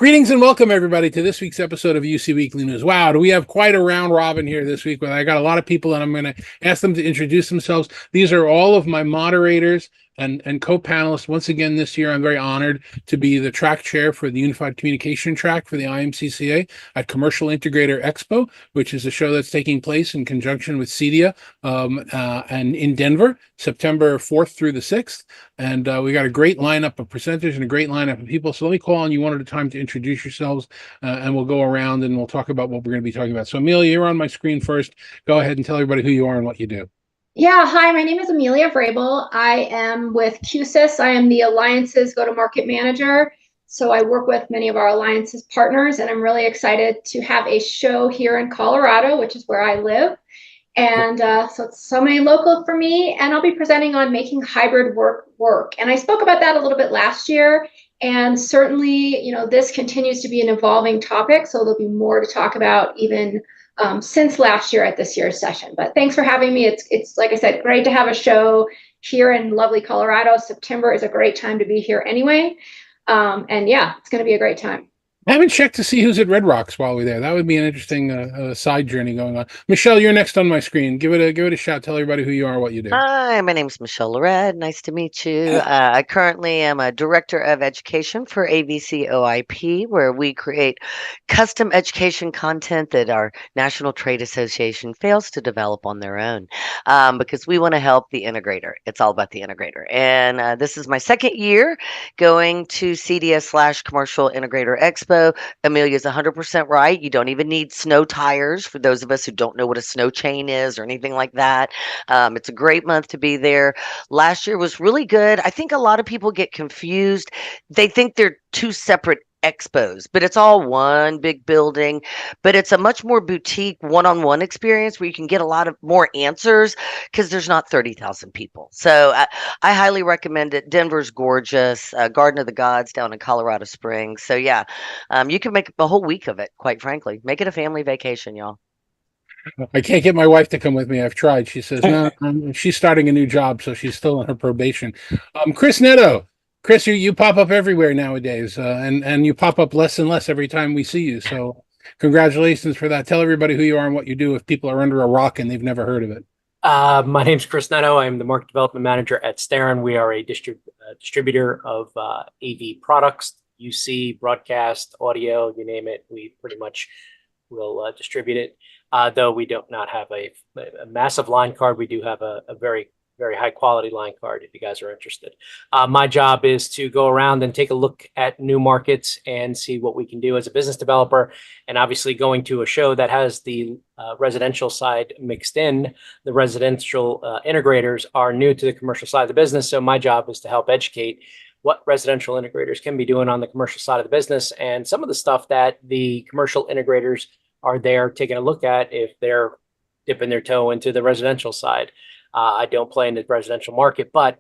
Greetings and welcome, everybody, to this week's episode of UC Weekly News. Wow, do we have quite a round robin here this week? I got a lot of people, and I'm going to ask them to introduce themselves. These are all of my moderators and co-panelists. Once again, this year, I'm very honored to be the track chair for the Unified Communication track for the IMCCA at Commercial Integrator Expo, which is a show that's taking place in conjunction with CEDIA and in Denver, September 4th through the 6th. And we got a great lineup of presenters and a great lineup of people. So let me call on you one at a time to introduce yourselves, and we'll go around and we'll talk about what we're going to be talking about. So Amelia, you're on my screen first. Go ahead and tell everybody who you are and what you do. Yeah, hi, my name is Amelia Vrabel. I am with QSIS. I am the Alliances Go-to-Market Manager. So I work with many of our Alliances partners, and I'm really excited to have a show here in Colorado, which is where I live. And so it's somebody local for me, and I'll be presenting on making hybrid work. And I spoke about that a little bit last year, and certainly, this continues to be an evolving topic, so there'll be more to talk about even since last year at this year's session. But thanks for having me. It's like I said, great to have a show here in lovely Colorado. September is a great time to be here anyway. And yeah, it's going to be a great time. I haven't checked to see who's at Red Rocks while we're there. That would be an interesting side journey going on. Michelle, you're next on my screen. Give it a shout. Tell everybody who you are, what you do. Hi, my name is Michelle Lorette. Nice to meet you. I currently am a Director of Education for AVC OIP, where we create custom education content that our National Trade Association fails to develop on their own, because we want to help the integrator. It's all about the integrator. And this is my second year going to CEDIA/Commercial Integrator Expo. Amelia's 100% right. You don't even need snow tires for those of us who don't know what a snow chain is or anything like that. It's a great month to be there. Last year was really good. I think a lot of people get confused. They think they're two separate expos, but it's all one big building. But it's a much more boutique one-on-one experience where you can get a lot of more answers because there's not 30,000 people. So I highly recommend it. Denver's gorgeous. Garden of the Gods down in Colorado Springs. So yeah, you can make a whole week of it, quite frankly. Make it a family vacation, y'all. I can't get my wife to come with me. I've tried. She says, no, she's starting a new job, so she's still on her probation. Chris Netto. Chris, you pop up everywhere nowadays, and you pop up less and less every time we see you. So congratulations for that. Tell everybody who you are and what you do if people are under a rock and they've never heard of it. My name's Chris Netto. I'm the Market Development Manager at Starin. We are a distributor of AV products, UC, broadcast, audio, you name it. We pretty much will distribute it. Though we do not have a massive line card, we do have a very high quality line card if you guys are interested. My job is to go around and take a look at new markets and see what we can do as a business developer. And obviously going to a show that has the residential side mixed in, the residential integrators are new to the commercial side of the business. So my job is to help educate what residential integrators can be doing on the commercial side of the business and some of the stuff that the commercial integrators are there taking a look at if they're dipping their toe into the residential side. I don't play in the residential market, but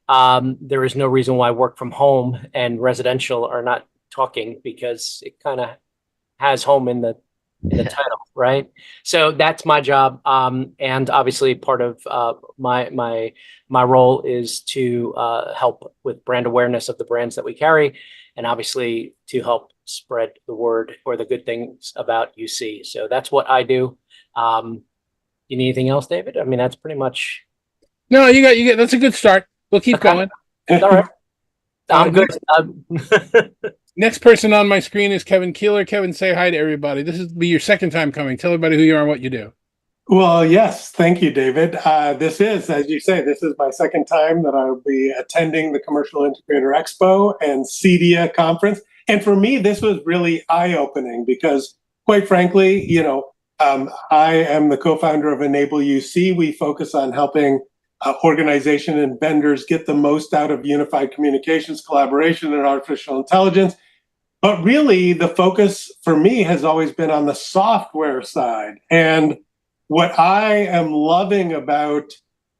there is no reason why work from home and residential are not talking, because it kind of has home in the title, right? So that's my job, and obviously part of my role is to help with brand awareness of the brands that we carry, and obviously to help spread the word or the good things about UC. So that's what I do. You need anything else, David? I mean, that's pretty much. No, you got. That's a good start. We'll keep going. All right. I'm good. Next person on my screen is Kevin Keeler. Kevin, say hi to everybody. This is be your second time coming. Tell everybody who you are and what you do. Well, yes. Thank you, David. This is, as you say, this is my second time that I'll be attending the Commercial Integrator Expo and CEDIA conference. And for me, this was really eye-opening because, quite frankly, I am the co-founder of Enable UC. We focus on helping organizations and vendors get the most out of unified communications, collaboration, and artificial intelligence. But really, the focus for me has always been on the software side. And what I am loving about,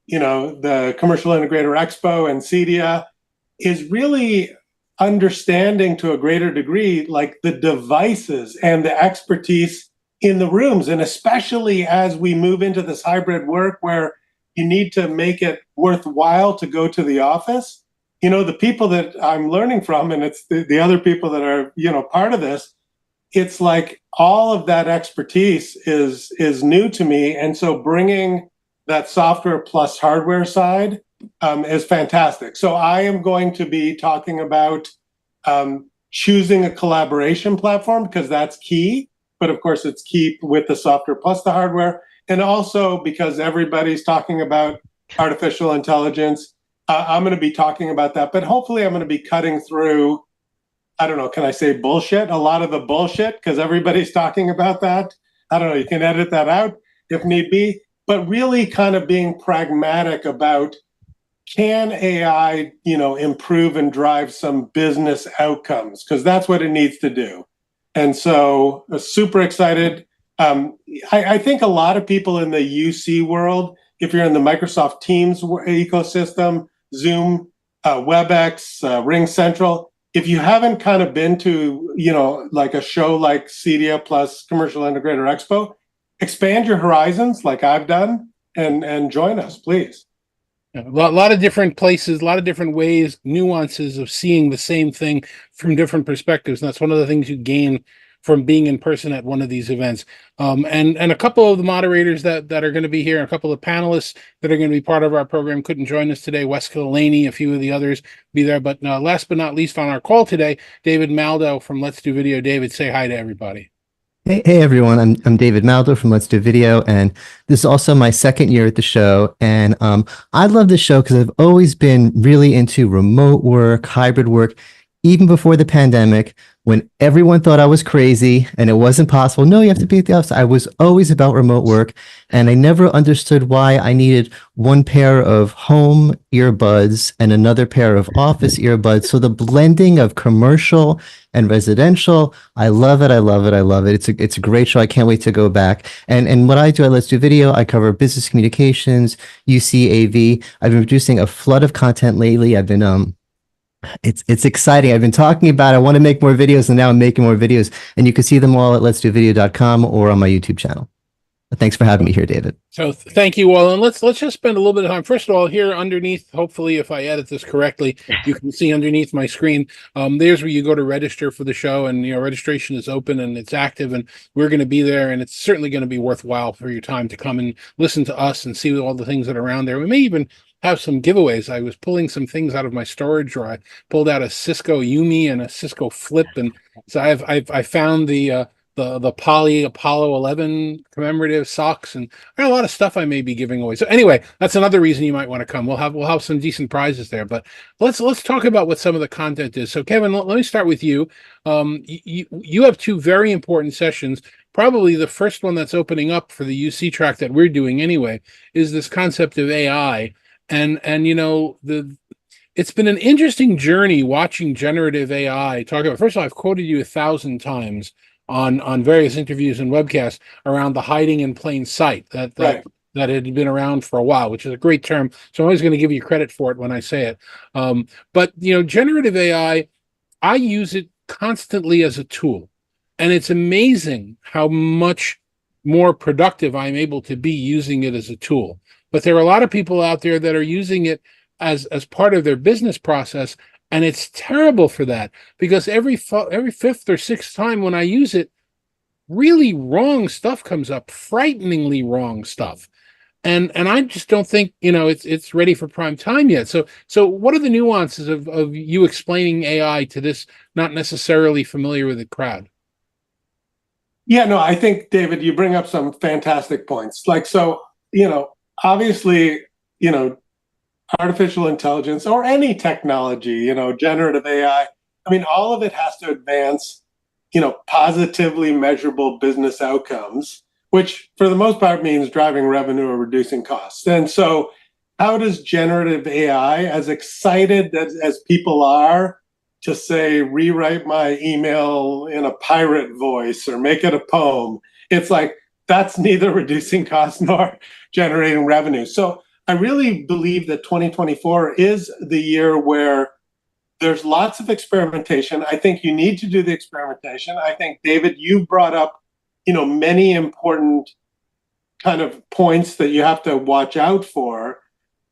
the Commercial Integrator Expo and CEDIA is really understanding to a greater degree, like the devices and the expertise in the rooms. And especially as we move into this hybrid work where you need to make it worthwhile to go to the office, the people that I'm learning from, and it's the other people that are, part of this, it's like all of that expertise is new to me. And so bringing that software plus hardware side is fantastic. So I am going to be talking about choosing a collaboration platform, because that's key. But of course, it's key with the software plus the hardware. And also because everybody's talking about artificial intelligence, I'm going to be talking about that. But hopefully I'm going to be cutting through, I don't know, can I say bullshit? A lot of the bullshit, because everybody's talking about that. I don't know, you can edit that out if need be. But really kind of being pragmatic about, can AI, improve and drive some business outcomes? Because that's what it needs to do. And so super excited. I think a lot of people in the UC world, if you're in the Microsoft Teams ecosystem, Zoom, WebEx, Ring Central, if you haven't kind of been to, like a show like CEDIA plus Commercial Integrator Expo, expand your horizons like I've done and join us, please. A lot of different places, a lot of different ways, nuances of seeing the same thing from different perspectives. And that's one of the things you gain from being in person at one of these events. And a couple of the moderators that are going to be here, a couple of panelists that are going to be part of our program couldn't join us today. Wes Laney, a few of the others be there. But last but not least on our call today, David Maldo from Let's Do Video. David, say hi to everybody. Hey everyone, I'm David Maldo from Let's Do Video, and this is also my second year at the show. And I love this show because I've always been really into remote work, hybrid work, even before the pandemic, when everyone thought I was crazy and it wasn't possible. No, you have to be at the office. I was always about remote work, and I never understood why I needed one pair of home earbuds and another pair of office earbuds. So the blending of commercial and residential, I love it. I love it. I love it. It's a great show. I can't wait to go back. And what I do at Let's Do Video, I cover business communications, UCAV. I've been producing a flood of content lately. I've been it's exciting. I've been talking about I want to make more videos, and now I'm making more videos. And you can see them all at letsdovideo.com or on my YouTube channel. But thanks for having me here, David. So thank you all. And let's just spend a little bit of time. First of all, here underneath, hopefully if I edit this correctly, you can see underneath my screen, there's where you go to register for the show, and registration is open and it's active, and we're going to be there, and it's certainly going to be worthwhile for your time to come and listen to us and see all the things that are around there. We may even have some giveaways. I was pulling some things out of my storage drawer. I pulled out a Cisco Yumi and a Cisco Flip, and so I found the Poly Apollo 11 commemorative socks, and I got a lot of stuff I may be giving away. So anyway, that's another reason you might want to come. We'll have some decent prizes there. But let's talk about what some of the content is. So Kevin, let me start with you. You have two very important sessions. Probably the first one that's opening up for the UC track that we're doing anyway is this concept of AI. And it's been an interesting journey watching generative AI talk about. First of all, I've quoted you 1,000 times on various interviews and webcasts around the hiding in plain sight that had been around for a while, which is a great term. So I'm always going to give you credit for it when I say it. But generative AI, I use it constantly as a tool, and it's amazing how much more productive I'm able to be using it as a tool. But there are a lot of people out there that are using it as part of their business process, and it's terrible for that, because every fifth or sixth time when I use it, really wrong stuff comes up, frighteningly wrong stuff. And I just don't think it's ready for prime time yet. So what are the nuances of you explaining AI to this not necessarily familiar with the crowd? Yeah, no, I think, David, you bring up some fantastic points. Obviously, artificial intelligence or any technology, generative AI, all of it has to advance, positively measurable business outcomes, which for the most part means driving revenue or reducing costs. And so how does generative AI, as excited as people are to say, rewrite my email in a pirate voice or make it a poem, it's like, that's neither reducing costs nor generating revenue. So I really believe that 2024 is the year where there's lots of experimentation. I think you need to do the experimentation. I think, David, you brought up, many important kind of points that you have to watch out for.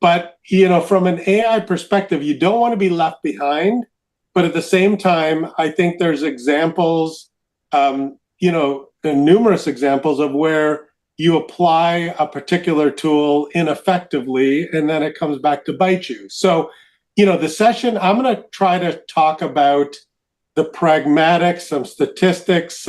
But, from an AI perspective, you don't want to be left behind. But at the same time, I think there's examples, numerous examples of where you apply a particular tool ineffectively, and then it comes back to bite you. So, the session, I'm going to try to talk about the pragmatics, some statistics,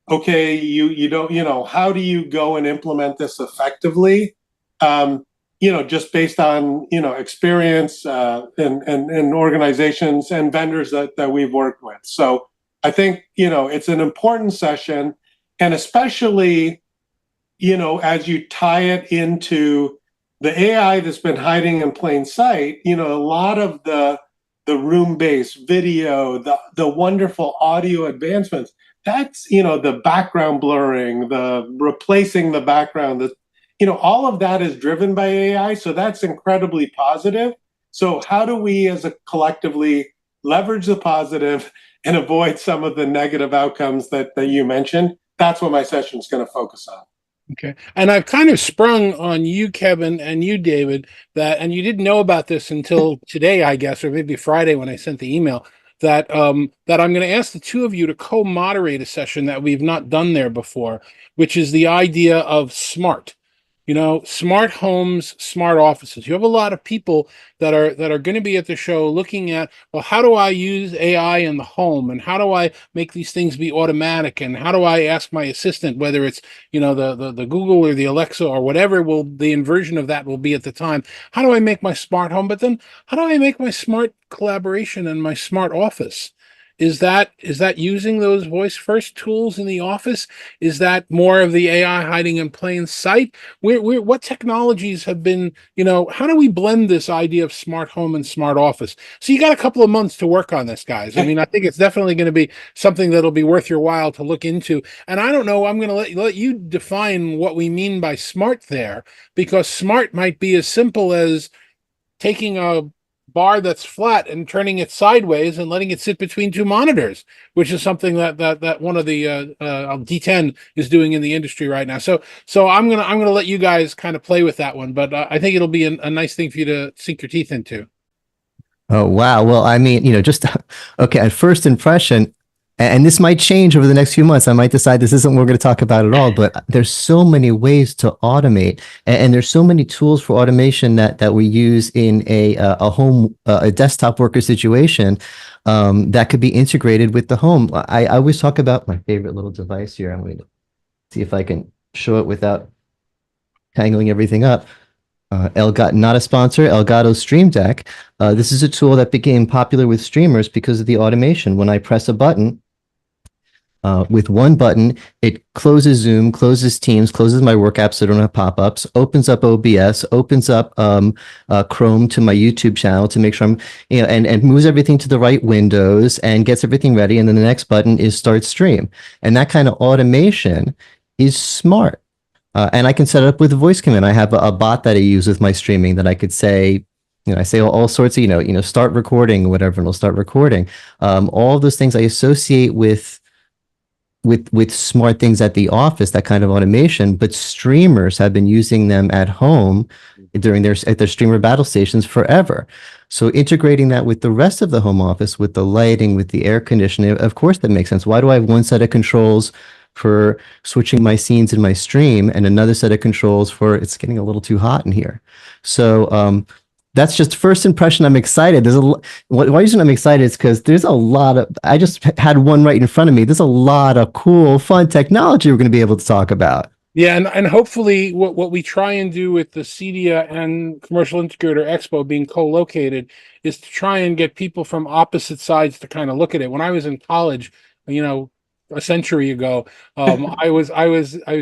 okay, you don't, how do you go and implement this effectively? Just based on, experience and organizations and vendors that we've worked with. So I think, it's an important session, and especially, as you tie it into the AI that's been hiding in plain sight, a lot of the room-based video, the wonderful audio advancements, that's, the background blurring, the replacing the background, all of that is driven by AI. So that's incredibly positive. So how do we as a collectively leverage the positive and avoid some of the negative outcomes that you mentioned? That's what my session is going to focus on. Okay. And I've kind of sprung on you, Kevin, and you, David, and you didn't know about this until today, I guess, or maybe Friday when I sent the email, that I'm going to ask the two of you to co-moderate a session that we've not done there before, which is the idea of smart. Smart homes, smart offices. You have a lot of people that are going to be at the show looking at, well, how do I use AI in the home, and how do I make these things be automatic, and how do I ask my assistant, whether it's the Google or the Alexa or whatever the inversion of that will be at the time. How do I make my smart home? But then how do I make my smart collaboration and my smart office? Is that using those voice first tools in the office? Is that more of the AI hiding in plain sight? What technologies have been, how do we blend this idea of smart home and smart office? So you got a couple of months to work on this, guys. I mean, I think it's definitely going to be something that'll be worth your while to look into. And I don't know, I'm going to let you define what we mean by smart there, because smart might be as simple as taking a bar that's flat and turning it sideways and letting it sit between two monitors, which is something that one of the D10 is doing in the industry right now. So I'm gonna let you guys kind of play with that one, but I think it'll be a nice thing for you to sink your teeth into. Oh, wow. Well, I mean, just okay, at first impression, and this might change over the next few months. I might decide this isn't what we're going to talk about at all, but there's so many ways to automate, and there's so many tools for automation that we use in a home, a desktop worker situation that could be integrated with the home. I always talk about my favorite little device here. I'm going to see if I can show it without tangling everything up. Elgato, not a sponsor, Elgato Stream Deck. This is a tool that became popular with streamers because of the automation. When I press a button, with one button, it closes Zoom, closes Teams, closes my work apps so I don't have pop-ups, opens up OBS, opens up Chrome to my YouTube channel to make sure I'm, and moves everything to the right windows and gets everything ready. And then the next button is Start Stream. And that kind of automation is smart. And I can set it up with a voice command. I have a bot that I use with my streaming that I could say, I say all sorts of, start recording or whatever, and it'll start recording. All of those things I associate with smart things at the office, that kind of automation, but streamers have been using them at home at their streamer battle stations forever. So integrating that with the rest of the home office, with the lighting, with the air conditioning, of course that makes sense. Why do I have one set of controls for switching my scenes in my stream and another set of controls for it's getting a little too hot in here? So that's just first impression. I'm excited. Why reason I'm excited is because there's a lot of, I just had one right in front of me. There's a lot of cool, fun technology we're going to be able to talk about. Yeah, and hopefully what we try and do with the CEDIA and Commercial Integrator Expo being co-located is to try and get people from opposite sides to kind of look at it. When I was in college, a century ago, I was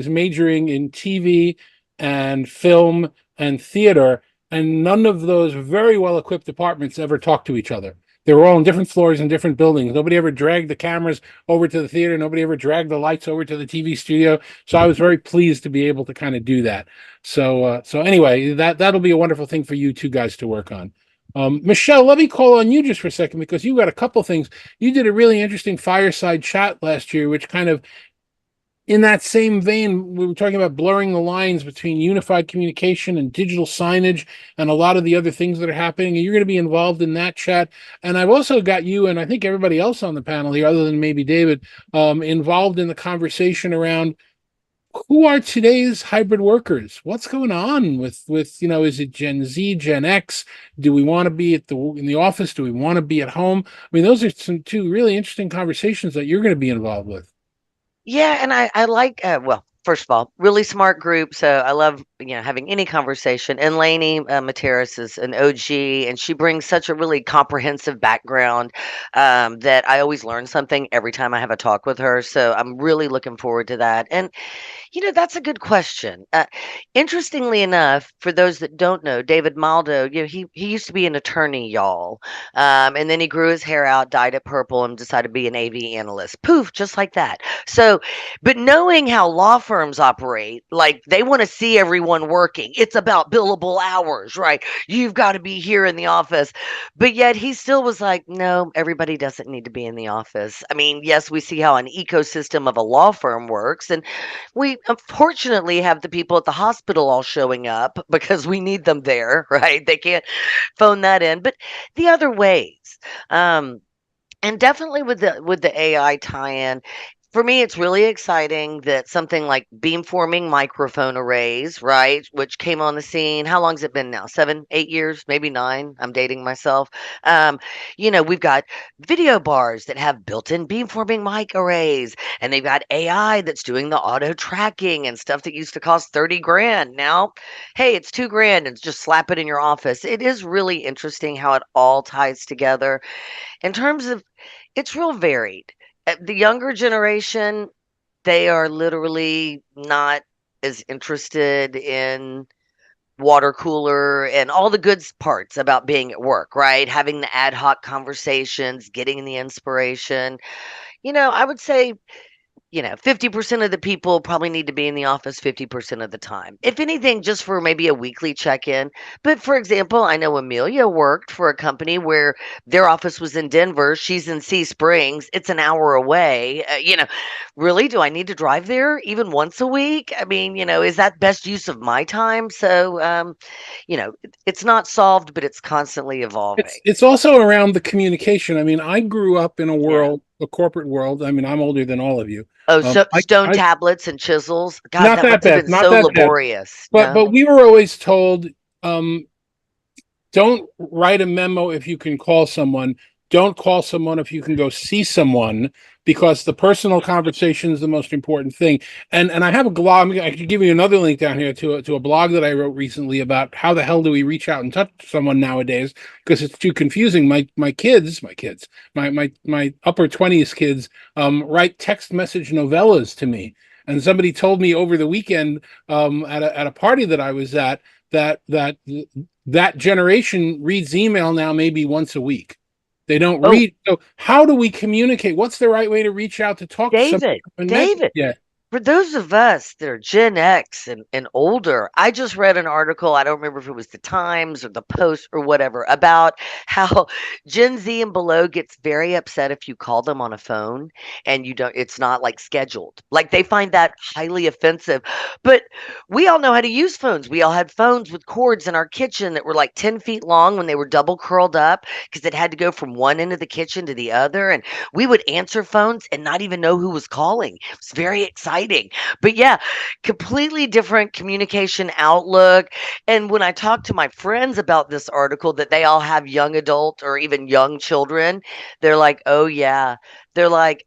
majoring in TV and film and theater, and none of those very well-equipped departments ever talked to each other. They were all on different floors in different buildings. Nobody ever dragged the cameras over to the theater. Nobody ever dragged the lights over to the TV studio. So I was very pleased to be able to kind of do that. So anyway, that'll be a wonderful thing for you two guys to work on. Michelle, let me call on you just for a second, because you got a couple things. You did a really interesting fireside chat last year, which kind of in that same vein, we were talking about blurring the lines between unified communication and digital signage and a lot of the other things that are happening. And you're going to be involved in that chat. And I've also got you, and I think everybody else on the panel here, other than maybe David, involved in the conversation around who are today's hybrid workers? What's going on with is it Gen Z, Gen X? Do we want to be in the office? Do we want to be at home? I mean, those are some two really interesting conversations that you're going to be involved with. Yeah, and I like well, first of all, really smart group. So I love having any conversation. And Lainey Materis is an OG, and she brings such a really comprehensive background that I always learn something every time I have a talk with her. So I'm really looking forward to that. And that's a good question. Interestingly enough, for those that don't know, David Maldo, he used to be an attorney, y'all, and then he grew his hair out, dyed it purple, and decided to be an AV analyst. Poof, just like that. So, but knowing how law firms operate, like they want to see everyone working. It's about billable hours, right? You've got to be here in the office. But yet he still was like, no, everybody doesn't need to be in the office. I mean, yes, we see how an ecosystem of a law firm works, and we unfortunately have the people at the hospital all showing up because we need them there, right? They can't phone that in. But the other ways, and definitely with the AI tie-in, for me, it's really exciting that something like beamforming microphone arrays, right, which came on the scene. How long has it been now? 7, 8 years, maybe 9. I'm dating myself. We've got video bars that have built-in beamforming mic arrays, and they've got AI that's doing the auto tracking and stuff that used to cost 30 grand. Now, hey, it's 2 grand and just slap it in your office. It is really interesting how it all ties together. In terms of, it's real varied. The younger generation, they are literally not as interested in water cooler and all the good parts about being at work, right? Having the ad hoc conversations, getting the inspiration. I would say 50% of the people probably need to be in the office 50% of the time. If anything, just for maybe a weekly check-in. But for example, I know Amelia worked for a company where their office was in Denver. She's in Sea Springs. It's an hour away. Really, do I need to drive there even once a week? I mean, is that best use of my time? So, it's not solved, but it's constantly evolving. It's also around the communication. I mean, I grew up in a world, a corporate world. I mean, I'm older than all of you. Oh, so stone tablets and chisels. God, not that that must have bad. been Not so that laborious. bad. But we were always told, don't write a memo if you can call someone. Don't call someone if you can go see someone, because the personal conversation is the most important thing. And I have a blog. I could give you another link down here to a blog that I wrote recently about how the hell do we reach out and touch someone nowadays, because it's too confusing. My upper 20s kids write text message novellas to me. And somebody told me over the weekend at a party that I was at that generation reads email now maybe once a week. They don't read. So how do we communicate? What's the right way to reach out to talk to somebody? David, yeah. For those of us that are Gen X and older, I just read an article, I don't remember if it was the Times or the Post or whatever, about how Gen Z and below gets very upset if you call them on a phone and it's not like scheduled. Like they find that highly offensive. But we all know how to use phones. We all had phones with cords in our kitchen that were like 10 feet long when they were double curled up because it had to go from one end of the kitchen to the other. And we would answer phones and not even know who was calling. It was very exciting. But yeah, completely different communication outlook. And when I talk to my friends about this article that they all have young adult or even young children, they're like, oh yeah. They're like,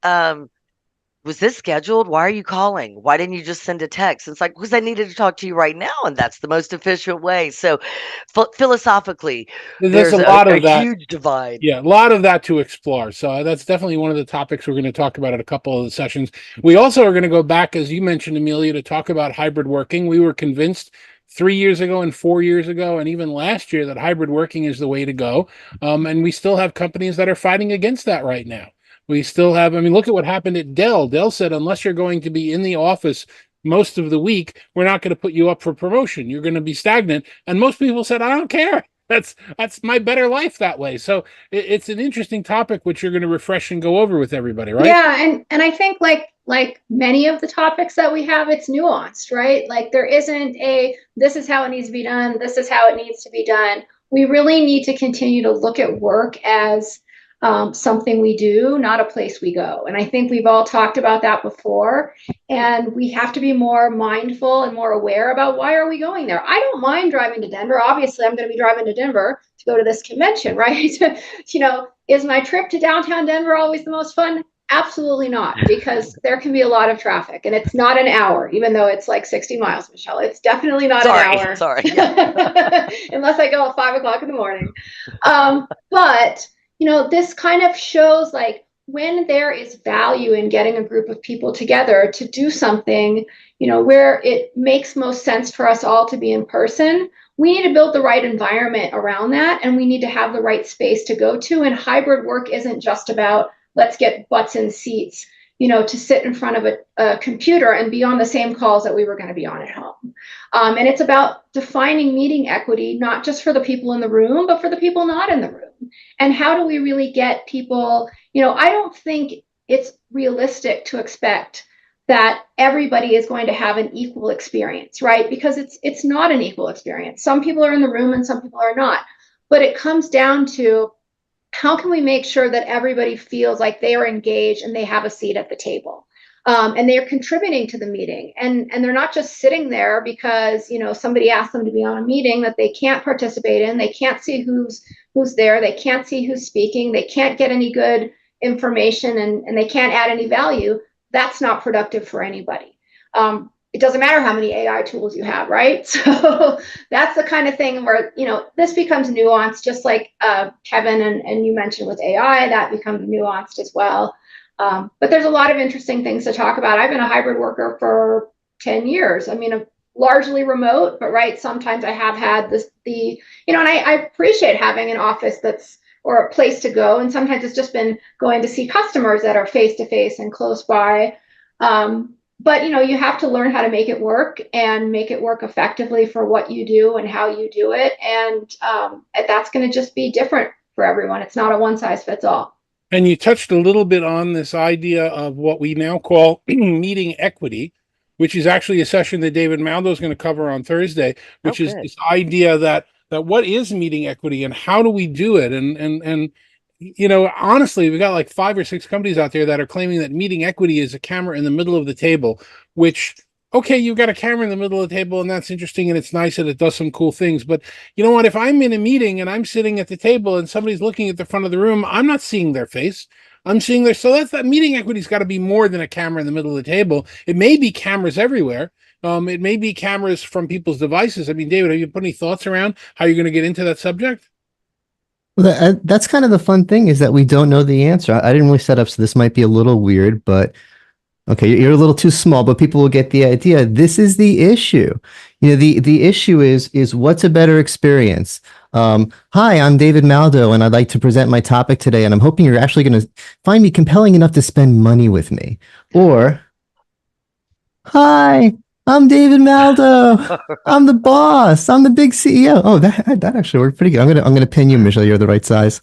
was this scheduled? Why are you calling? Why didn't you just send a text? It's like, because I needed to talk to you right now. And that's the most efficient way. So philosophically, there's a lot of that huge divide. Yeah, a lot of that to explore. So that's definitely one of the topics we're going to talk about at a couple of the sessions. We also are going to go back, as you mentioned, Amelia, to talk about hybrid working. We were convinced 3 years ago and 4 years ago and even last year that hybrid working is the way to go. And we still have companies that are fighting against that right now. We still have, I mean, look at what happened at Dell. Dell said, unless you're going to be in the office most of the week, we're not going to put you up for promotion. You're going to be stagnant. And most people said, I don't care. That's my better life that way. So it's an interesting topic, which you're going to refresh and go over with everybody, right? Yeah. And I think like like many of the topics that we have, it's nuanced, right? Like there isn't this is how it needs to be done, this is how it needs to be done. We really need to continue to look at work as something we do, not a place we go. And I think we've all talked about that before. And we have to be more mindful and more aware about why are we going there. I don't mind driving to Denver. Obviously, I'm going to be driving to Denver to go to this convention, right? Is my trip to downtown Denver always the most fun? Absolutely not, because there can be a lot of traffic, and it's not an hour, even though it's like 60 miles, Michelle. It's definitely not an hour. Sorry. Unless I go at 5 o'clock in the morning. But this kind of shows like when there is value in getting a group of people together to do something, where it makes most sense for us all to be in person, we need to build the right environment around that, and we need to have the right space to go to. And hybrid work isn't just about let's get butts in seats, to sit in front of a computer and be on the same calls that we were going to be on at home. And it's about defining meeting equity, not just for the people in the room, but for the people not in the room. And how do we really get people, I don't think it's realistic to expect that everybody is going to have an equal experience, right? Because it's not an equal experience. Some people are in the room and some people are not. But it comes down to how can we make sure that everybody feels like they are engaged and they have a seat at the table, and they are contributing to the meeting, and they're not just sitting there because somebody asked them to be on a meeting that they can't participate in. They can't see who's there. They can't see who's speaking. They can't get any good information, and they can't add any value. That's not productive for anybody. It doesn't matter how many AI tools you have, right? So that's the kind of thing where, this becomes nuanced, just like Kevin and you mentioned with AI, that becomes nuanced as well. But there's a lot of interesting things to talk about. I've been a hybrid worker for 10 years. I mean, largely remote, but right, sometimes I have had and I appreciate having an office or a place to go. And sometimes it's just been going to see customers that are face-to-face and close by. But you have to learn how to make it work and make it work effectively for what you do and how you do it. And that's going to just be different for everyone. It's not a one size fits all. And you touched a little bit on this idea of what we now call meeting equity, which is actually a session that David Maldo is going to cover on Thursday, which is this idea that what is meeting equity and how do we do it? And honestly, we've got like 5 or 6 companies out there that are claiming that meeting equity is a camera in the middle of the table, which, okay, you've got a camera in the middle of the table and that's interesting and it's nice and it does some cool things. But you know what? If I'm in a meeting and I'm sitting at the table and somebody's looking at the front of the room, I'm not seeing their face. I'm seeing so that meeting equity's got to be more than a camera in the middle of the table. It may be cameras everywhere. It may be cameras from people's devices. I mean, David, have you put any thoughts around how you're going to get into that subject? Well, that's kind of the fun thing, is that we don't know the answer. I didn't really set up, so this might be a little weird, but okay, you're a little too small, but people will get the idea. This is the issue. The issue is what's a better experience? Hi, I'm David Maldo, and I'd like to present my topic today, and I'm hoping you're actually going to find me compelling enough to spend money with me. Or, hi, I'm David Maldo. I'm the boss. I'm the big CEO. Oh, that actually worked pretty good. I'm gonna pin you, Michelle. You're the right size.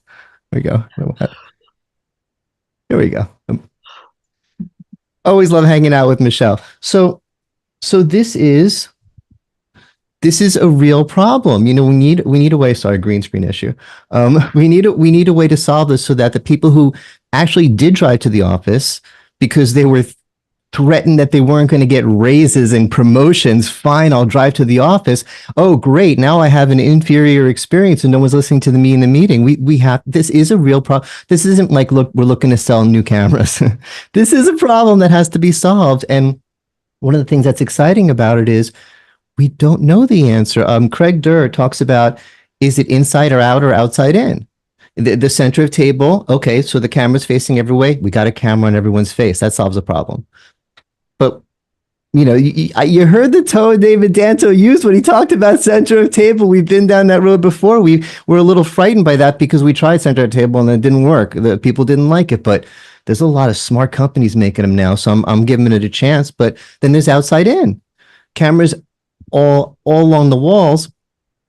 There we go. Here we go. Always love hanging out with Michelle. So this is a real problem. We need a way. Sorry, green screen issue. We need a way to solve this so that the people who actually did drive to the office because they were threatened that they weren't going to get raises and promotions. Fine, I'll drive to the office. Oh, great. Now I have an inferior experience and no one's listening to me in the meeting. This is a real problem. This isn't like, look, we're looking to sell new cameras. This is a problem that has to be solved. And one of the things that's exciting about it is we don't know the answer. Craig Durr talks about, is it inside or out or outside in? The center of table. Okay, so the camera's facing every way. We got a camera on everyone's face. That solves a problem. But, you heard the tone David Danto used when he talked about center of table. We've been down that road before. We were a little frightened by that because we tried center of table and it didn't work. The people didn't like it, but there's a lot of smart companies making them now. So I'm giving it a chance. But then there's outside in. Cameras all along the walls,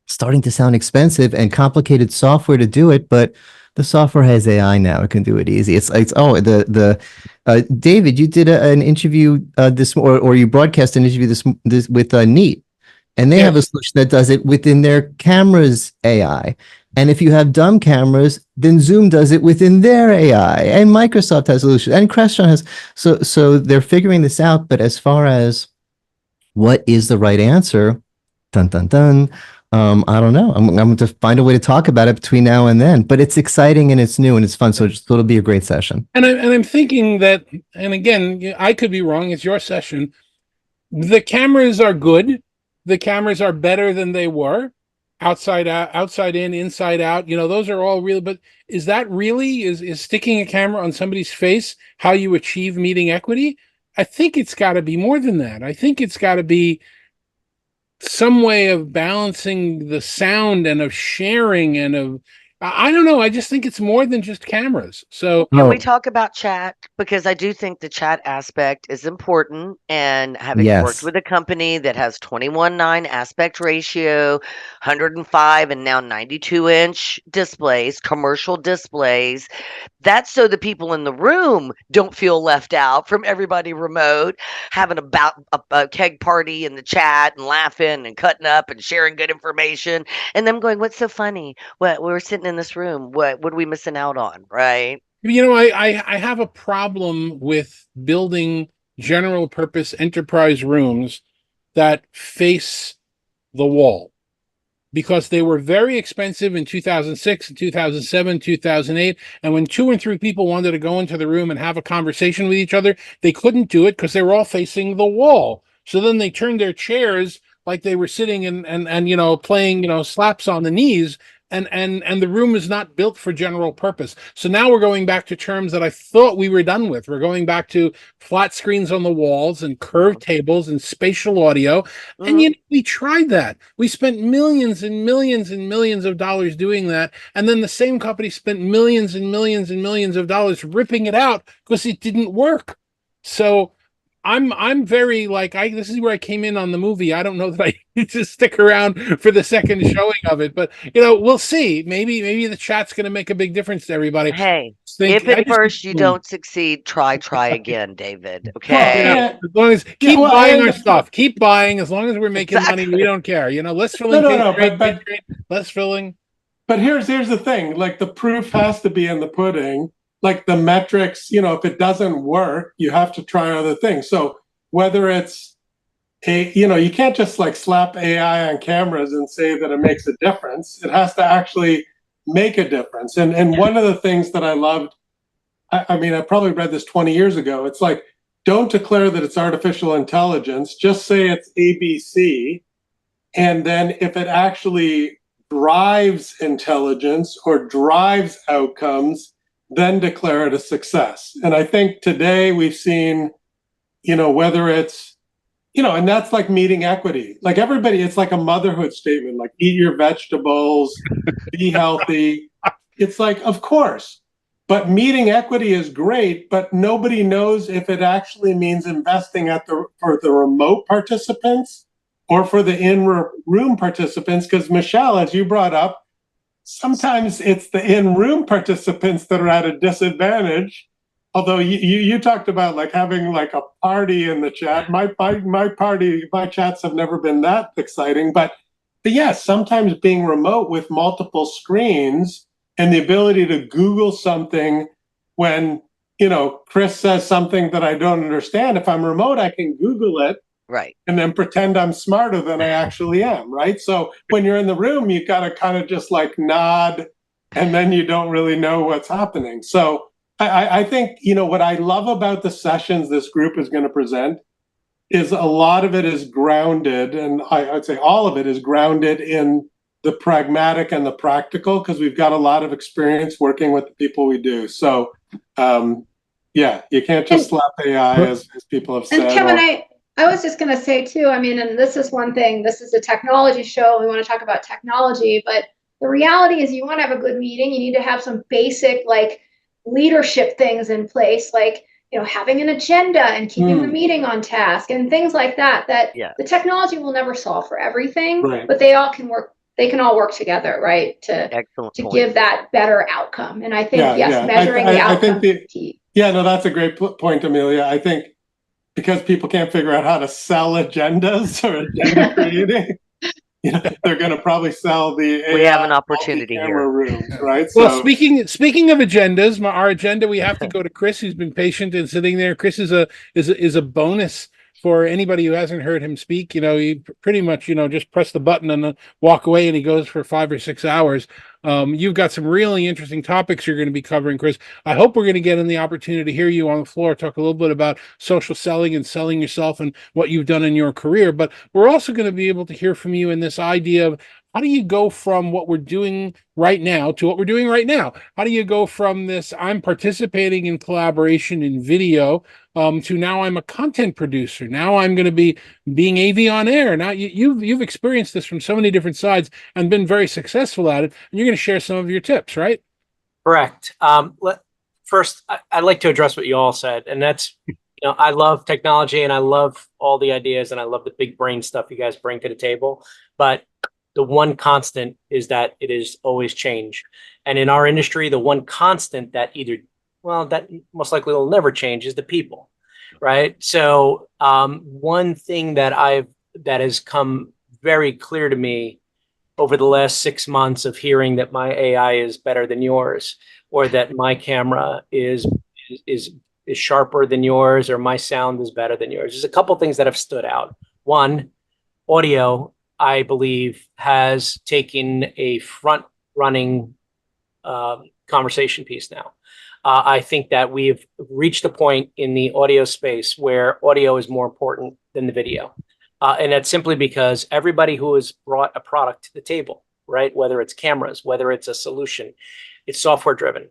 starting to sound expensive and complicated software to do it. But The software has AI now. It can do it easy. It's David, you did an interview or you broadcast an interview this with Neat, and they have a solution that does it within their cameras AI. And if you have dumb cameras, then Zoom does it within their AI, and Microsoft has a solution, and Crestron has. So they're figuring this out. But as far as what is the right answer, dun dun dun. I don't know. I'm going to find a way to talk about it between now and then. But it's exciting and it's new and it's fun. So it'll be a great session. And I'm thinking that, and again, I could be wrong. It's your session. The cameras are good. The cameras are better than they were. Outside out, outside in, inside out. Those are all real. But is that really is sticking a camera on somebody's face how you achieve meeting equity? I think it's got to be more than that. I think it's got to be some way of balancing the sound and of sharing and of, I don't know. I just think it's more than just cameras. So can we talk about chat? Because I do think the chat aspect is important. And having worked with a company that has 21:9 aspect ratio, 105 and now 92-inch displays, commercial displays, that's so the people in the room don't feel left out from everybody remote, having a keg party in the chat and laughing and cutting up and sharing good information. And them going, what's so funny? What we're sitting in this room. What are we missing out on? Right. I have a problem with building general purpose enterprise rooms that face the wall, because they were very expensive in 2006, 2007, 2008. And when 2 or 3 people wanted to go into the room and have a conversation with each other, they couldn't do it because they were all facing the wall. So then they turned their chairs like they were sitting and playing, slaps on the knees. And the room is not built for general purpose. So now we're going back to terms that I thought we were done with. We're going back to flat screens on the walls and curved tables and spatial audio. And we tried that. We spent millions and millions and millions of dollars doing that. And then the same company spent millions and millions and millions of dollars ripping it out because it didn't work. So I'm very this is where I came in on the movie. I don't know that I need to stick around for the second showing of it, but we'll see. Maybe the chat's going to make a big difference to everybody. Hey, if at first you don't succeed, try again, David. Okay. As long as keep buying our stuff. Keep buying. As long as we're making money, we don't care. Less filling. Great. Less filling. But here's the thing. Like, the proof has to be in the pudding. Like, the metrics, if it doesn't work, you have to try other things. So whether it's you can't just slap AI on cameras and say that it makes a difference. It has to actually make a difference. And one of the things that I loved, I probably read this 20 years ago. It's like, don't declare that it's artificial intelligence. Just say it's ABC. And then if it actually drives intelligence or drives outcomes, then declare it a success. And I think today we've seen, whether it's, and that's like meeting equity. Like, everybody, it's like a motherhood statement, like, eat your vegetables, be healthy. It's like, of course, but meeting equity is great, but nobody knows if it actually means investing for the remote participants or for the in-room participants. Because, Michelle, as you brought up, sometimes it's the in-room participants that are at a disadvantage. Although you talked about having a party in the chat. My chats have never been that exciting. But yes, sometimes being remote with multiple screens and the ability to Google something when, Chris says something that I don't understand. If I'm remote, I can Google it. Right. And then pretend I'm smarter than I actually am, right? So when you're in the room, you got to kind of just nod, and then you don't really know what's happening. So I think, what I love about the sessions this group is going to present is a lot of it is grounded, and I'd say all of it is grounded in the pragmatic and the practical, because we've got a lot of experience working with the people we do. So, you can't just slap AI, as people have said. And Kevin, I was just going to say too, and this is one thing, this is a technology show. We want to talk about technology, but the reality is you want to have a good meeting. You need to have some basic leadership things in place, having an agenda and keeping the meeting on task and things like that, the technology will never solve for everything, but they all can work they can all work together, right? Excellent To point. give that better outcome. And I think, Yeah, yes, yeah. measuring the I think outcome the- is key. Yeah, no, that's a great point, Amelia. I think because people can't figure out how to sell agendas or agenda creating, they're going to probably sell the We have an AI opportunity multi-camera here. rooms, right? Well, So speaking of agendas, our agenda, we have to go to Chris, who's been patient and sitting there. Chris is a bonus for anybody who hasn't heard him speak. He pretty much just press the button and then walk away, and he goes for 5 or 6 hours. You've got some really interesting topics you're going to be covering, Chris. I hope we're going to get in the opportunity to hear you on the floor talk a little bit about social selling and selling yourself and what you've done in your career. But we're also going to be able to hear from you in this idea of how do you go from what we're doing right now to what we're doing right now? How do you go from this, I'm participating in collaboration in video, to now I'm a content producer. Now I'm going to be being AV on air. Now you've experienced this from so many different sides and been very successful at it. And you're going to share some of your tips, right? Correct. First, I'd like to address what you all said, and that's, I love technology and I love all the ideas and I love the big brain stuff you guys bring to the table. But the one constant is that it is always change. And in our industry, the one constant that that most likely will never change is the people, right? So one thing that has come very clear to me over the last 6 months of hearing that my AI is better than yours, or that my camera is sharper than yours, or my sound is better than yours. There's a couple things that have stood out. One, audio, I believe, has taken a front-running conversation piece now. I think that we've reached a point in the audio space where audio is more important than the video. And that's simply because everybody who has brought a product to the table, right, whether it's cameras, whether it's a solution, it's software-driven.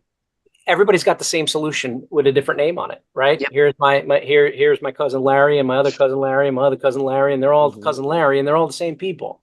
Everybody's got the same solution with a different name on it, right? Yep. Here's my cousin Larry and my other cousin Larry and my other cousin Larry, and they're all cousin Larry, and they're all the same people.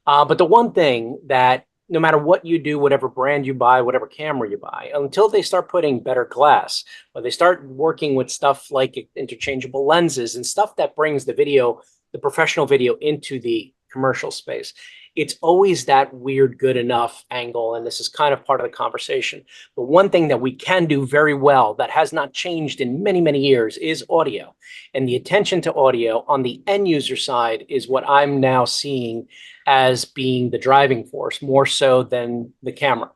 But the one thing that no matter what you do, whatever brand you buy, whatever camera you buy, until they start putting better glass, or they start working with stuff like interchangeable lenses and stuff that brings the video, the professional video, into the commercial space, it's always that weird good enough angle. And this is kind of part of the conversation. But one thing that we can do very well that has not changed in many, many years is audio. And the attention to audio on the end user side is what I'm now seeing as being the driving force, more so than the camera.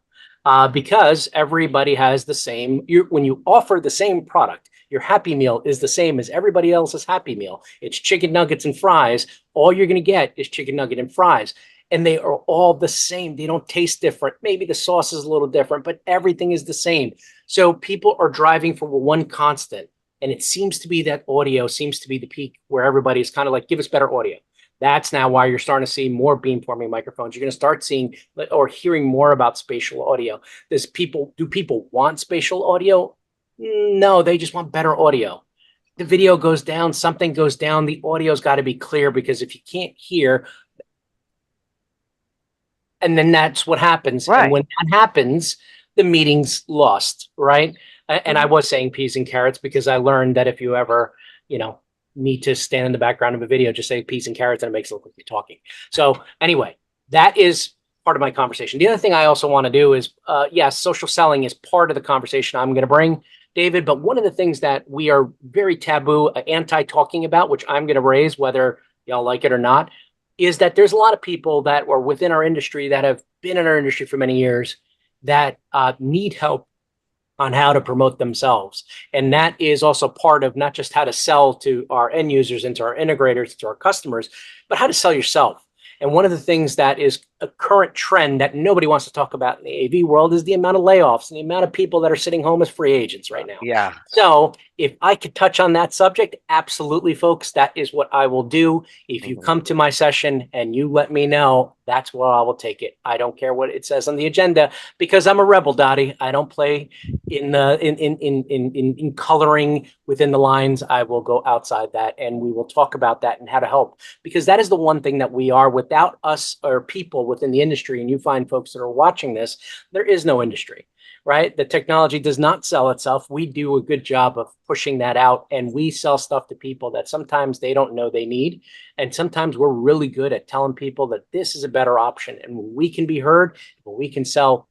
Because everybody has the same, when you offer the same product, your Happy Meal is the same as everybody else's Happy Meal. It's chicken nuggets and fries. All you're going to get is chicken nugget and fries. And they are all the same. They don't taste different. Maybe the sauce is a little different, but everything is the same. So people are driving for one constant. And it seems to be that audio seems to be the peak where everybody's kind of like, give us better audio. That's now why you're starting to see more beamforming microphones. You're going to start seeing or hearing more about spatial audio. Do people want spatial audio? No, they just want better audio. The video goes down, something goes down, the audio's got to be clear, because if you can't hear, and then that's what happens. Right. And when that happens, the meeting's lost, right? And I was saying peas and carrots because I learned that if you ever, need to stand in the background of a video, just say peas and carrots, and it makes it look like you're talking. So anyway, that is part of my conversation. The other thing I also want to do is, yes, social selling is part of the conversation I'm going to bring, David, but one of the things that we are very taboo, anti-talking about, which I'm going to raise, whether y'all like it or not, is that there's a lot of people that are within our industry that have been in our industry for many years that need help on how to promote themselves. And that is also part of not just how to sell to our end users and to our integrators, to our customers, but how to sell yourself. And one of the things that is a current trend that nobody wants to talk about in the AV world is the amount of layoffs and the amount of people that are sitting home as free agents right now. Yeah. So if I could touch on that subject, absolutely, folks, that is what I will do. If you come to my session and you let me know, that's where I will take it. I don't care what it says on the agenda, because I'm a rebel, Dottie. I don't play in coloring within the lines, I will go outside that, and we will talk about that and how to help, because that is the one thing that we are without us or people within the industry. And you find folks that are watching this, there is no industry, right? The technology does not sell itself. We do a good job of pushing that out, and we sell stuff to people that sometimes they don't know they need. And sometimes we're really good at telling people that this is a better option. And when we can be heard, when we can sell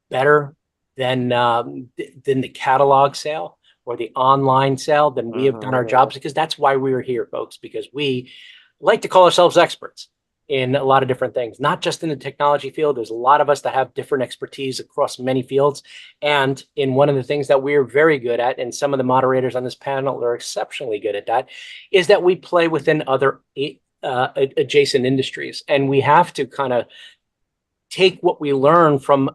better than the catalog sale or the online sale, then we have done our jobs, because that's why we're here, folks, because we like to call ourselves experts in a lot of different things, not just in the technology field. There's a lot of us that have different expertise across many fields. And in one of the things that we're very good at, and some of the moderators on this panel are exceptionally good at that, is that we play within other adjacent industries. And we have to kind of take what we learn from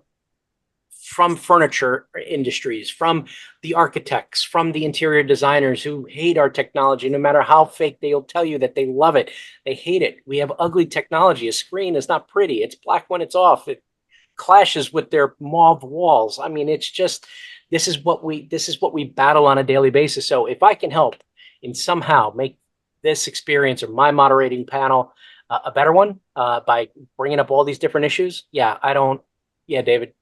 furniture industries, from the architects, from the interior designers who hate our technology. No matter how fake, they'll tell you that they love it. They hate it. We have ugly technology. A screen is not pretty. It's black when it's off. It clashes with their mauve walls. I mean, it's just, this is what we battle on a daily basis. So if I can help in somehow make this experience or my moderating panel a better one by bringing up all these different issues, David,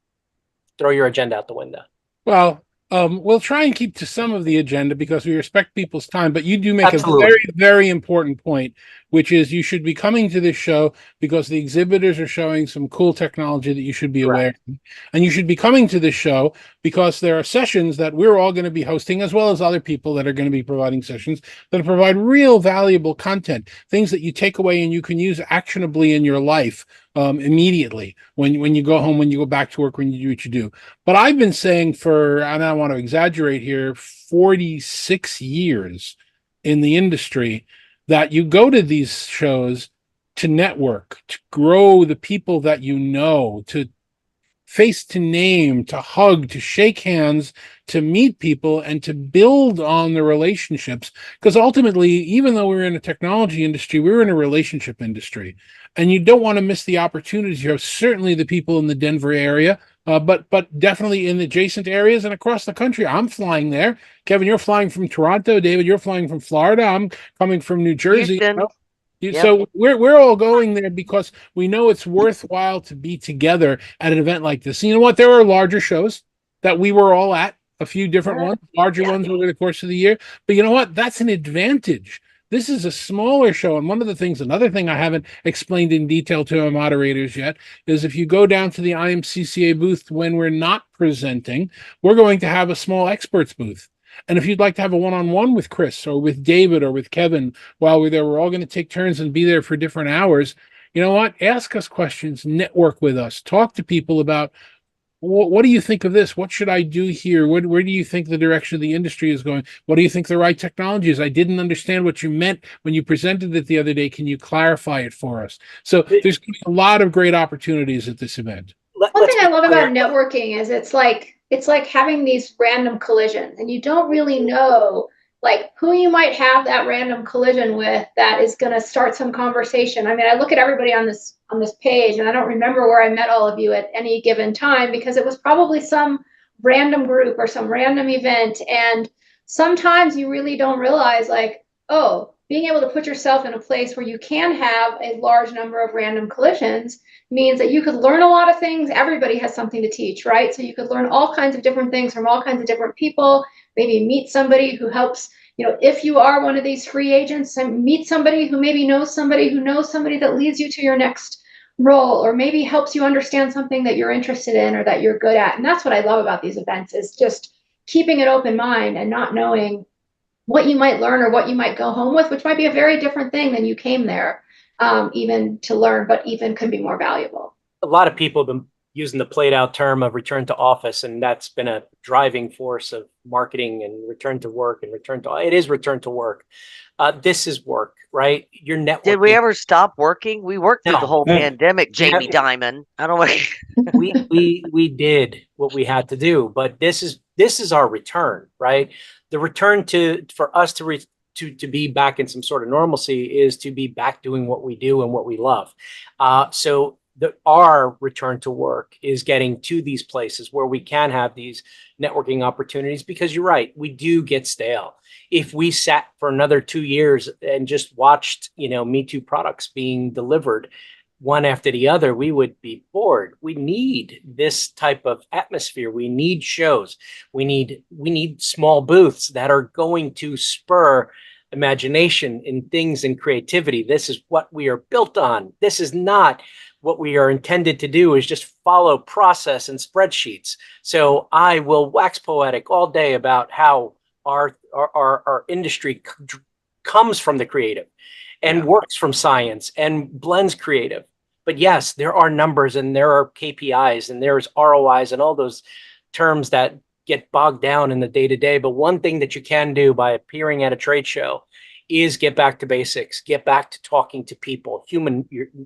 throw your agenda out the window. Well, we'll try and keep to some of the agenda because we respect people's time, but you do make Absolutely. a very, very important point, which is you should be coming to this show because the exhibitors are showing some cool technology that you should be aware of. And you should be coming to this show because there are sessions that we're all going to be hosting, as well as other people that are going to be providing sessions that provide real valuable content, things that you take away and you can use actionably in your life immediately when you go home, when you go back to work, when you do what you do. But I've been saying for, and I don't want to exaggerate here, 46 years in the industry, that you go to these shows to network, to grow the people that you know, to face to name, to hug, to shake hands, to meet people, and to build on the relationships. Because ultimately, even though we're in a technology industry, we're in a relationship industry. And you don't want to miss the opportunities. You have certainly the people in the Denver area, but definitely in adjacent areas and across the country. I'm flying there. Kevin, you're flying from Toronto. David, you're flying from Florida. I'm coming from New Jersey. Houston. Yep. So we're all going there because we know it's worthwhile to be together at an event like this. You know what? There are larger shows that we were all at, a few different ones, larger ones over the course of the year. But you know what? That's an advantage. This is a smaller show. And another thing I haven't explained in detail to our moderators yet is if you go down to the IMCCA booth when we're not presenting, we're going to have a small experts booth. And if you'd like to have a one-on-one with Chris or with David or with Kevin while we're there, we're all going to take turns and be there for different hours. You know what? Ask us questions, network with us, talk to people about what do you think of this? What should I do here? Where do you think the direction of the industry is going? What do you think the right technology is? I didn't understand what you meant when you presented it the other day. Can you clarify it for us? So there's going to be a lot of great opportunities at this event. One thing I love about networking is it's like having these random collisions, and you don't really know like who you might have that random collision with that is going to start some conversation. I mean, I look at everybody on this page, and I don't remember where I met all of you at any given time because it was probably some random group or some random event. And sometimes you really don't realize, like, oh, being able to put yourself in a place where you can have a large number of random collisions means that you could learn a lot of things. Everybody has something to teach, right? So you could learn all kinds of different things from all kinds of different people, maybe meet somebody who helps, if you are one of these free agents, and meet somebody who maybe knows somebody who knows somebody that leads you to your next role, or maybe helps you understand something that you're interested in or that you're good at. And that's what I love about these events, is just keeping an open mind and not knowing what you might learn or what you might go home with, which might be a very different thing than you came there even to learn, but even could be more valuable. A lot of people have been using the played out term of return to office, and that's been a driving force of marketing and return to work and it is return to work. This is work, right? Your network. Did we ever stop working? We worked through the whole pandemic, Jamie Dimon. I don't know. we did what we had to do, but this is our return, right? The return for us to be back in some sort of normalcy is to be back doing what we do and what we love. So our return to work is getting to these places where we can have these networking opportunities, because you're right, we do get stale. If we sat for another 2 years and just watched, Me Too products being delivered one after the other, we would be bored. We need this type of atmosphere. We need shows. We need small booths that are going to spur imagination in things and creativity. This is what we are built on. This is not what we are intended to do, is just follow process and spreadsheets. So I will wax poetic all day about how our industry comes from the creative and works from science and blends creative. But yes, there are numbers and there are KPIs and there's ROIs and all those terms that get bogged down in the day-to-day. But one thing that you can do by appearing at a trade show is get back to basics, get back to talking to people,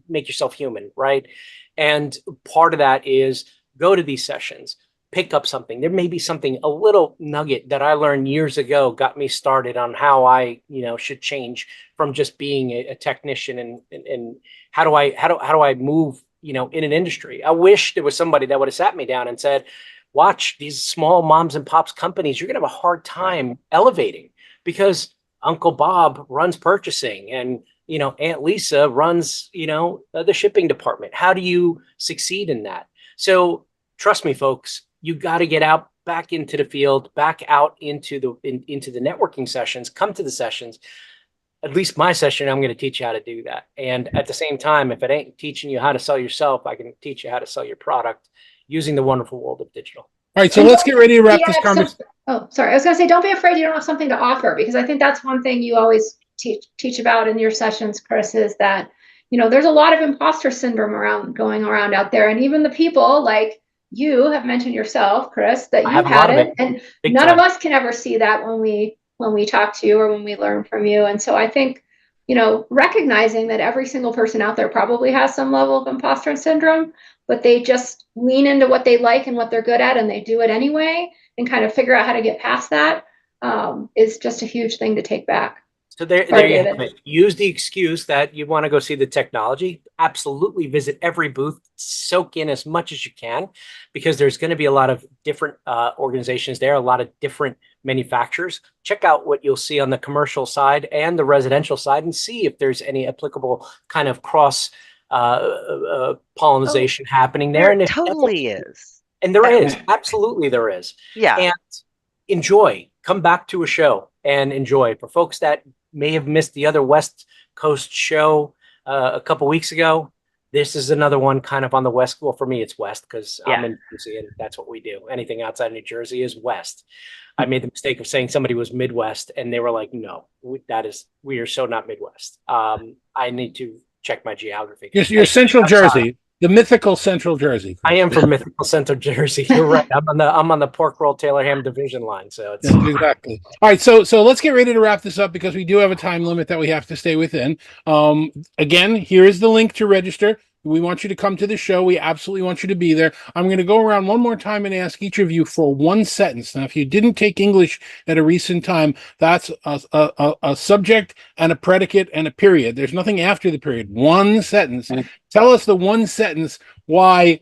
make yourself human, right? And part of that is go to these sessions, pick up something. There may be something, a little nugget that I learned years ago got me started on how I, should change from just being a technician and how do I move, in an industry. I wish there was somebody that would have sat me down and said, watch these small moms and pops companies, you're going to have a hard time elevating, because Uncle Bob runs purchasing and, Aunt Lisa runs, the shipping department. How do you succeed in that? So trust me, folks, you got to get out back into the field, back out into the networking sessions, come to the sessions. At least my session, I'm going to teach you how to do that. And at the same time, if it ain't teaching you how to sell yourself, I can teach you how to sell your product using the wonderful world of digital. All right, so let's get ready to wrap this conversation. Oh, sorry. I was going to say, don't be afraid you don't have something to offer, because I think that's one thing you always teach about in your sessions, Chris, is that, there's a lot of imposter syndrome going around out there. And even the people like you have mentioned yourself, Chris, that you've had it. And none of us can ever see that when we talk to you or when we learn from you. And so I think, recognizing that every single person out there probably has some level of imposter syndrome, but they just lean into what they like and what they're good at, and they do it anyway, and kind of figure out how to get past that, is just a huge thing to take back. So there you have it. Use the excuse that you want to go see the technology. Absolutely visit every booth, soak in as much as you can, because there's going to be a lot of different organizations there, a lot of different manufacturers. Check out what you'll see on the commercial side and the residential side, and see if there's any applicable kind of cross pollination happening there. And it totally is. And there is. Absolutely there is. Yeah. And enjoy. Come back to a show and enjoy. For folks that may have missed the other West Coast show a couple weeks ago, this is another one kind of on the West. Well, for me, it's West, because I'm in New Jersey and that's what we do. Anything outside of New Jersey is West. I made the mistake of saying somebody was Midwest, and they were like, no, we are so not Midwest. I need to check my geography. You're Central Jersey, the mythical Central Jersey. I am from mythical Central Jersey. You're right. I'm on the pork roll Taylor ham division line. So it's exactly. All right. So let's get ready to wrap this up, because we do have a time limit that we have to stay within. Again, here is the link to register. We want you to come to the show. We absolutely want you to be there. I'm going to go around one more time and ask each of you for one sentence. Now, if you didn't take English at a recent time, that's a subject and a predicate and a period. There's nothing after the period. One sentence. Tell us the one sentence why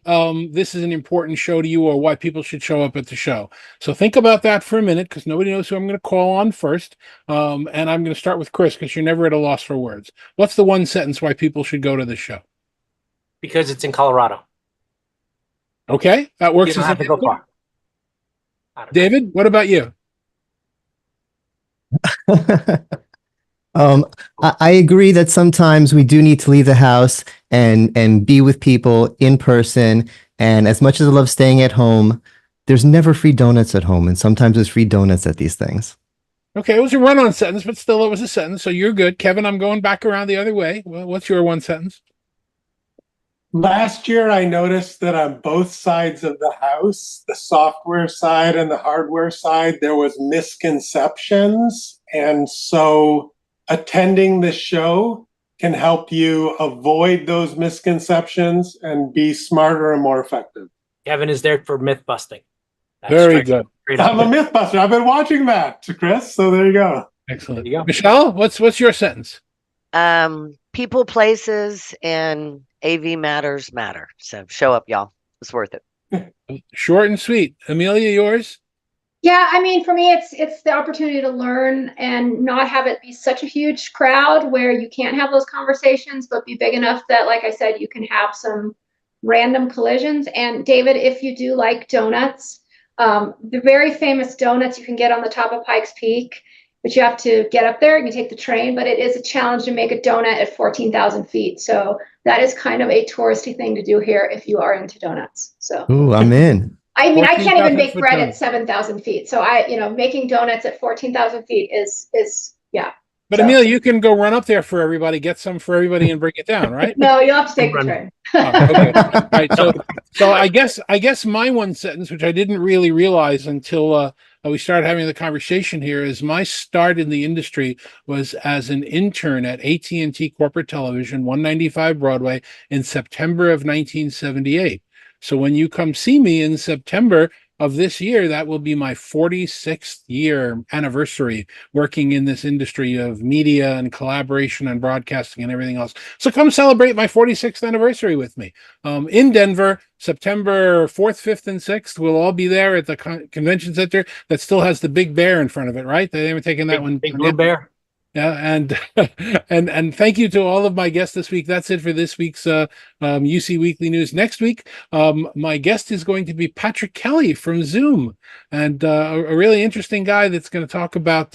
this is an important show to you, or why people should show up at the show. So think about that for a minute, because nobody knows who I'm going to call on first. And I'm going to start with Chris, because you're never at a loss for words. What's the one sentence why people should go to the show? Because it's in Colorado. Okay, that works. You don't have to go far. David, what about you? I agree that sometimes we do need to leave the house and be with people in person. And as much as I love staying at home, there's never free donuts at home, and sometimes there's free donuts at these things. Okay, it was a run-on sentence, but still, it was a sentence, so you're good. Kevin, I'm going back around the other way. Well, what's your one sentence? Last year, I noticed that on both sides of the house, the software side and the hardware side, there was misconceptions. And so attending the show can help you avoid those misconceptions and be smarter and more effective. Kevin is there for myth busting. Very good. I'm a myth buster. I've been watching that, Chris. So there you go. Excellent. There you go. Michelle, what's your sentence? People, places, and AV matters matter. So show up, y'all. It's worth it. Short and sweet. Amelia, yours? Yeah, I mean, for me, it's the opportunity to learn and not have it be such a huge crowd where you can't have those conversations, but be big enough that, like I said, you can have some random collisions. And David, if you do like donuts, the very famous donuts you can get on the top of Pikes Peak, but you have to get up there. You can take the train, but it is a challenge to make a donut at 14,000 feet. So that is kind of a touristy thing to do here if you are into donuts. So. Ooh, I'm in. I mean, I can't 14,000 even bake foot bread donut. at 7,000 feet. So making donuts at 14,000 feet is yeah. But So- Amelia, you can go run up there for everybody, get some for everybody, and bring it down, right? No, you'll have to take the Run. train. Oh, okay. All right. So I guess my one sentence, which I didn't really realize until we started having the conversation here, is my start in the industry was as an intern at AT&T Corporate Television, 195 Broadway, in September of 1978. So when you come see me in September of this year, that will be my 46th year anniversary working in this industry of media and collaboration and broadcasting and everything else. So come celebrate my 46th anniversary with me in Denver, September 4th, 5th, and 6th. We'll all be there at the convention center that still has the big bear in front of it, right? They haven't taken that one. Big blue bear. Yeah, and thank you to all of my guests this week. That's it for this week's UC Weekly News. Next week, my guest is going to be Patrick Kelly from Zoom, and a really interesting guy that's going to talk about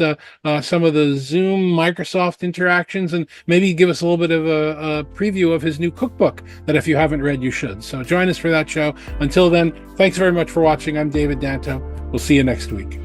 some of the Zoom Microsoft interactions and maybe give us a little bit of a preview of his new cookbook that if you haven't read, you should. So join us for that show. Until then, thanks very much for watching. I'm David Danto. We'll see you next week.